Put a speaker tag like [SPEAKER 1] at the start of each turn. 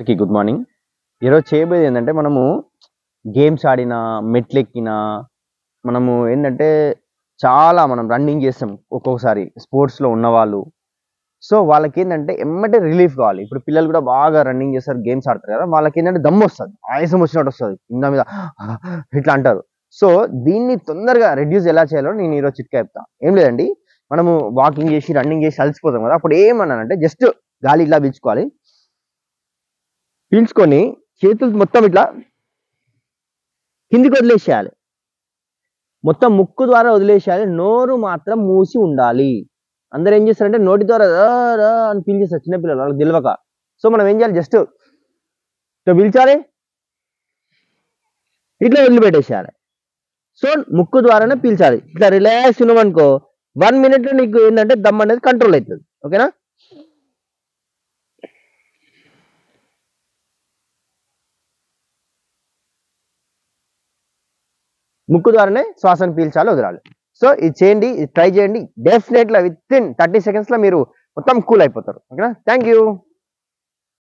[SPEAKER 1] అందరికీ good morning. ఈరోజు చేయబోయేది ఏంటంటే మనము గేమ్స్ ఆడినా, మెట్లెక్కినా, మనము ఏంటంటే చాలా మనం రన్నింగ్ చేస్తాం ఒక్కొక్కసారి స్పోర్ట్స్‌లో ఉన్నవాళ్ళు. సో, వాళ్ళకేందంటే ఎమ్మటే రిలీఫ్ కావాలి. ఇప్పుడు పిల్లలు కూడా బాగా రన్నింగ్ చేస్తారు, గేమ్స్ ఆడతారు కదా! వాళ్ళకేంటంటే దమ్మొస్తది. ఆయాసం వచ్చినట్టు వస్తది. కింద మీద ఇట్లా అంటారు. సో, దీన్ని తొందరగా రెడ్యూస్ ఎలా చేయాలో నేను ఈరోజు చిట్కా చెప్తా. ఏం లేదండి. మనము వాకింగ్ చేసి, రన్నింగ్ చేసి అలసిపోతాం కదా! అప్పుడు ఏమన్నానంటే జస్ట్ గాలి ఇట్లా పీల్చుకోవాలి. పీల్చుకొని చేతులు మొత్తం ఇట్లా కిందికి వదిలేసేయాలి. మొత్తం ముక్కు ద్వారా వదిలేసేయాలి. నోరు మాత్రం మూసి ఉండాలి. అందరూ ఏం చేస్తారంటే నోటి ద్వారా అని పీల్చేస్తారు చిన్న పిల్లలు వాళ్ళకి తెలవక. సో, మనం ఏం చేయాలి జస్ట్ ఇట్లా పీల్చాలి. ఇట్లా వదిలిపెట్టేసేయాలి. సో, ముక్కు ద్వారానే పీల్చాలి. ఇట్లా రిలాక్స్ ఉన్నామనుకో 1 మినిట్‌లో నీకు ఏందంటే దమ్ అనేది కంట్రోల్ అయితది. ఓకేనా? ముక్కు ద్వారానే శ్వాసను పీల్చాలి, వదలాలి. సో, ఇది చేయండి. ఇది ట్రై చేయండి. డెఫినెట్‌గా వితిన్ 30 సెకండ్స్‌లో మీరు మొత్తం కూల్ అయిపోతారు. ఓకేనా? Thank you.